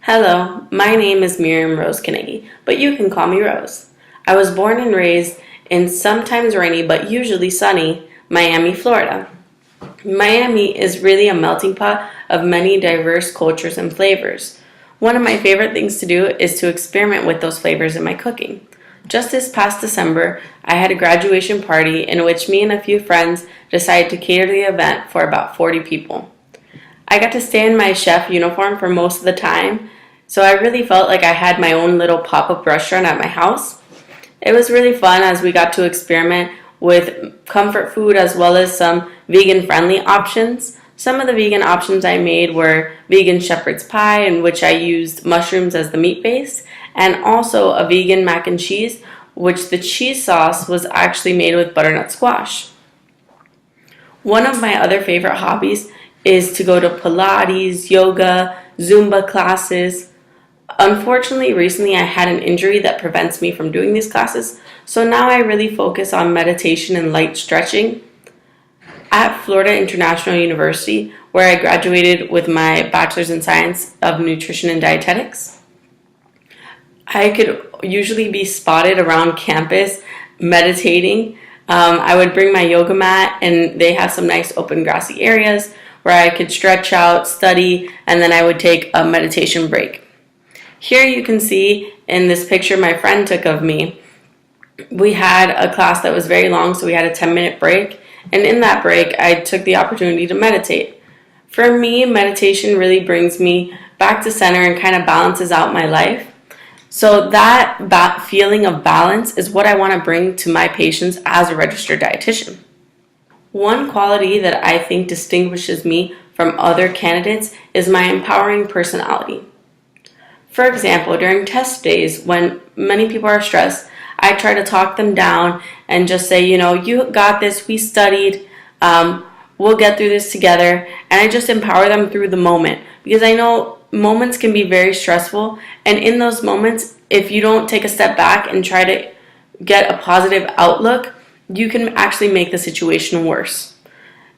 Hello, my name is Miriam Rose Carnegie, but you can call me Rose. I was born and raised in sometimes rainy but usually sunny Miami, Florida. Miami is really a melting pot of many diverse cultures and flavors. One of my favorite things to do is to experiment with those flavors in my cooking. Just this past December, I had a graduation party in which me and a few friends decided to cater the event for about 40 people. I got to stay in my chef uniform for most of the time, so I really felt like I had my own little pop-up restaurant at my house. It was really fun as we got to experiment with comfort food as well as some vegan-friendly options. Some of the vegan options I made were vegan shepherd's pie, in which I used mushrooms as the meat base, and also a vegan mac and cheese, which the cheese sauce was actually made with butternut squash. One of my other favorite hobbies is to go to Pilates, yoga, Zumba classes. Unfortunately, recently I had an injury that prevents me from doing these classes, so now I really focus on meditation and light stretching. At Florida International University, where I graduated with my Bachelor's in Science of Nutrition and Dietetics, I could usually be spotted around campus meditating. I would bring my yoga mat, and they have some nice open grassy areas where I could stretch out, study, and then I would take a meditation break. Here you can see in this picture my friend took of me. We had a class that was very long, so we had a 10-minute break, and in that break I took the opportunity to meditate. For me, meditation really brings me back to center and kind of balances out my life. So that feeling of balance is what I want to bring to my patients as a registered dietitian. One quality that I think distinguishes me from other candidates is my empowering personality. For example, during test days, when many people are stressed, I try to talk them down and just say, you got this, we studied, we'll get through this together, and I just empower them through the moment, because I know moments can be very stressful, and in those moments, if you don't take a step back and try to get a positive outlook, you can actually make the situation worse.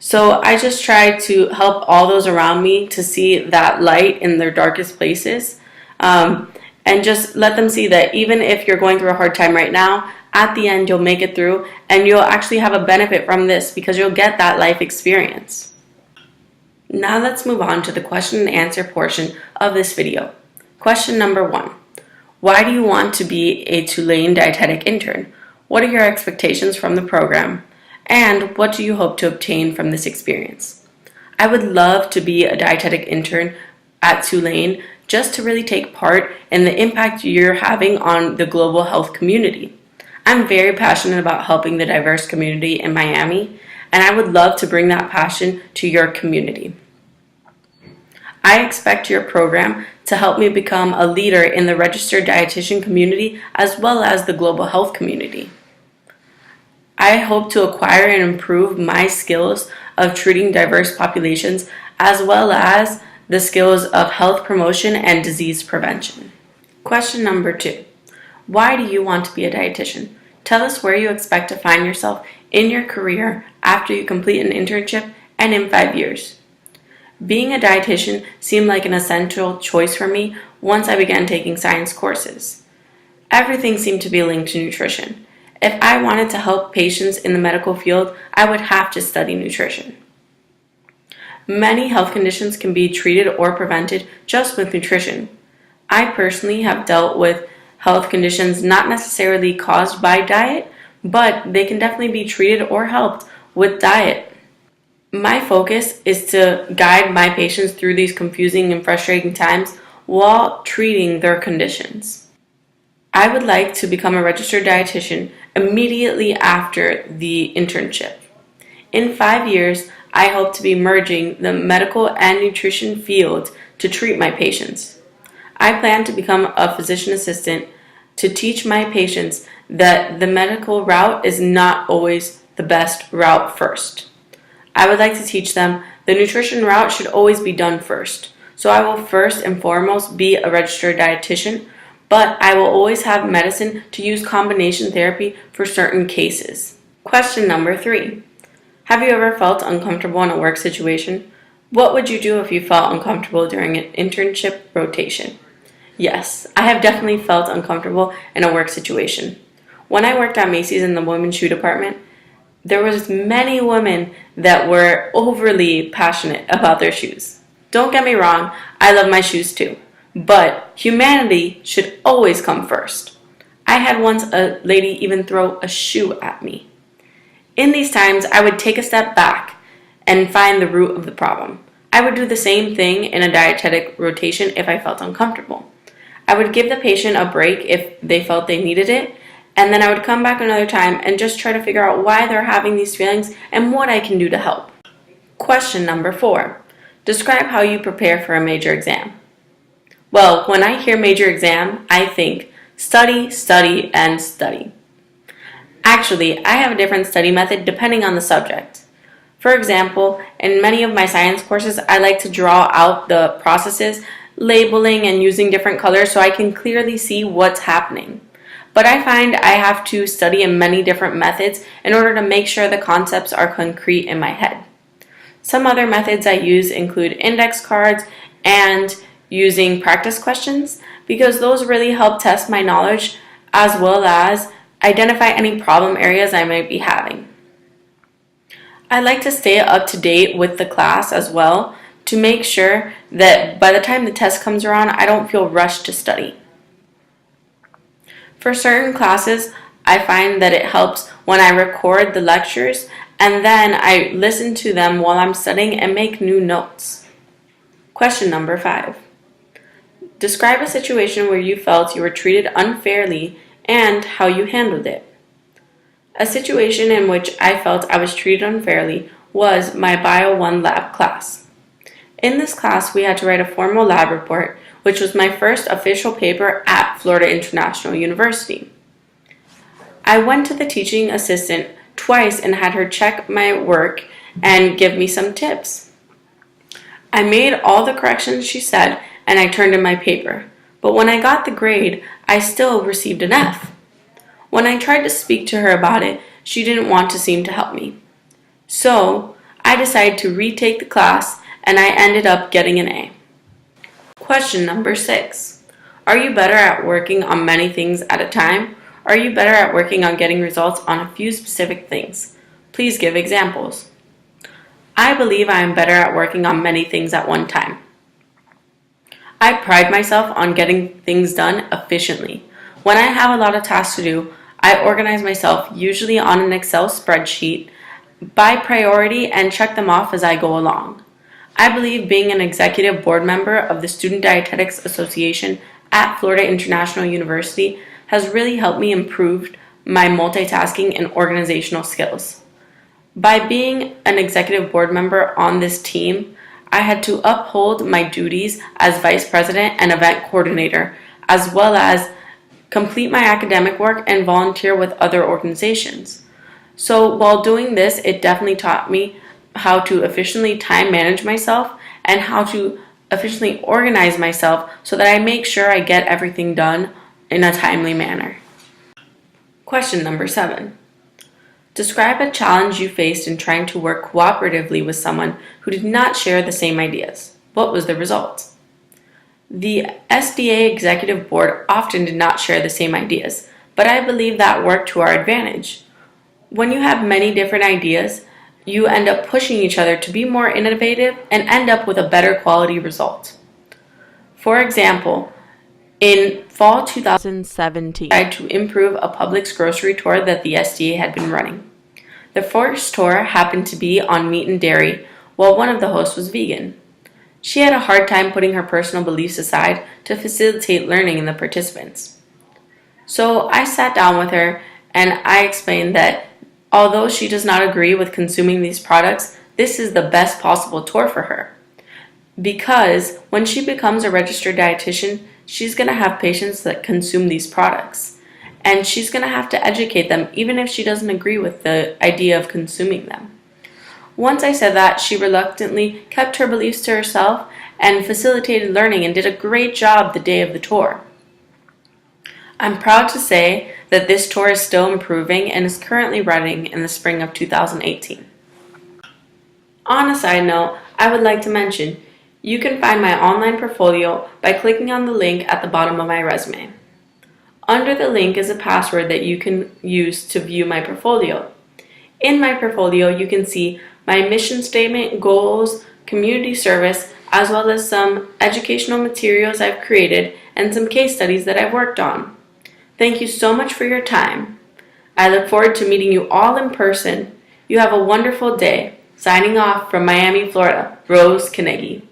So I just try to help all those around me to see that light in their darkest places, and just let them see that even if you're going through a hard time right now, at the end you'll make it through, and you'll actually have a benefit from this because you'll get that life experience. Now let's move on to the question and answer portion of this video. Question number 1. Why do you want to be a Tulane dietetic intern? What are your expectations from the program? And what do you hope to obtain from this experience? I would love to be a dietetic intern at Tulane just to really take part in the impact you're having on the global health community. I'm very passionate about helping the diverse community in Miami, and I would love to bring that passion to your community. I expect your program to help me become a leader in the registered dietitian community as well as the global health community. I hope to acquire and improve my skills of treating diverse populations as well as the skills of health promotion and disease prevention. Question number 2. Why do you want to be a dietitian? Tell us where you expect to find yourself in your career after you complete an internship and in 5 years. Being a dietitian seemed like an essential choice for me once I began taking science courses. Everything seemed to be linked to nutrition. If I wanted to help patients in the medical field, I would have to study nutrition. Many health conditions can be treated or prevented just with nutrition. I personally have dealt with health conditions not necessarily caused by diet, but they can definitely be treated or helped with diet. My focus is to guide my patients through these confusing and frustrating times while treating their conditions. I would like to become a registered dietitian immediately after the internship. In 5 years, I hope to be merging the medical and nutrition fields to treat my patients. I plan to become a physician assistant to teach my patients that the medical route is not always the best route first. I would like to teach them the nutrition route should always be done first. So I will first and foremost be a registered dietitian, but I will always have medicine to use combination therapy for certain cases. Question number 3. Have you ever felt uncomfortable in a work situation? What would you do if you felt uncomfortable during an internship rotation? Yes, I have definitely felt uncomfortable in a work situation. When I worked at Macy's in the women's shoe department, there was many women that were overly passionate about their shoes. Don't get me wrong, I love my shoes too, but humanity should always come first. I had once a lady even throw a shoe at me. In these times, I would take a step back and find the root of the problem. I would do the same thing in a dietetic rotation if I felt uncomfortable. I would give the patient a break if they felt they needed it, and then I would come back another time and just try to figure out why they're having these feelings and what I can do to help. Question number 4. Describe how you prepare for a major exam. Well, when I hear major exam, I think study, study, and study. Actually, I have a different study method depending on the subject. For example, in many of my science courses, I like to draw out the processes, labeling and using different colors so I can clearly see what's happening. But I find I have to study in many different methods in order to make sure the concepts are concrete in my head. Some other methods I use include index cards and using practice questions because those really help test my knowledge as well as identify any problem areas I might be having. I like to stay up to date with the class as well to make sure that by the time the test comes around, I don't feel rushed to study. For certain classes, I find that it helps when I record the lectures and then I listen to them while I'm studying and make new notes. Question number 5. Describe a situation where you felt you were treated unfairly and how you handled it. A situation in which I felt I was treated unfairly was my Bio 1 lab class. In this class, we had to write a formal lab report, which was my first official paper at Florida International University. I went to the teaching assistant twice and had her check my work and give me some tips. I made all the corrections she said and I turned in my paper, but when I got the grade, I still received an F. When I tried to speak to her about it, she didn't want to seem to help me. So I decided to retake the class and I ended up getting an A. Question number 6. Are you better at working on many things at a time? Or are you better at working on getting results on a few specific things? Please give examples. I believe I am better at working on many things at one time. I pride myself on getting things done efficiently. When I have a lot of tasks to do, I organize myself usually on an Excel spreadsheet by priority and check them off as I go along. I believe being an executive board member of the Student Dietetics Association at Florida International University has really helped me improve my multitasking and organizational skills. By being an executive board member on this team, I had to uphold my duties as vice president and event coordinator, as well as complete my academic work and volunteer with other organizations. So while doing this, it definitely taught me how to efficiently time manage myself and how to efficiently organize myself so that I make sure I get everything done in a timely manner. Question number 7. Describe a challenge you faced in trying to work cooperatively with someone who did not share the same ideas. What was the result? The SDA Executive Board often did not share the same ideas, but I believe that worked to our advantage. When you have many different ideas, you end up pushing each other to be more innovative and end up with a better quality result. For example, in fall 2017, I tried to improve a Publix grocery tour that the SDA had been running. The first tour happened to be on meat and dairy, while one of the hosts was vegan. She had a hard time putting her personal beliefs aside to facilitate learning in the participants. So I sat down with her and I explained that although she does not agree with consuming these products, this is the best possible tour for her. Because when she becomes a registered dietitian, she's going to have patients that consume these products. And she's going to have to educate them even if she doesn't agree with the idea of consuming them. Once I said that, she reluctantly kept her beliefs to herself and facilitated learning and did a great job the day of the tour. I'm proud to say that this tour is still improving and is currently running in the spring of 2018. On a side note, I would like to mention, You can find my online portfolio by clicking on the link at the bottom of my resume. Under the link is a password that you can use to view my portfolio. In my portfolio, you can see my mission statement, goals, community service, as well as some educational materials I've created and some case studies that I've worked on. Thank you so much for your time. I look forward to meeting you all in person. You have a wonderful day. Signing off from Miami, Florida, Rose Carnegie.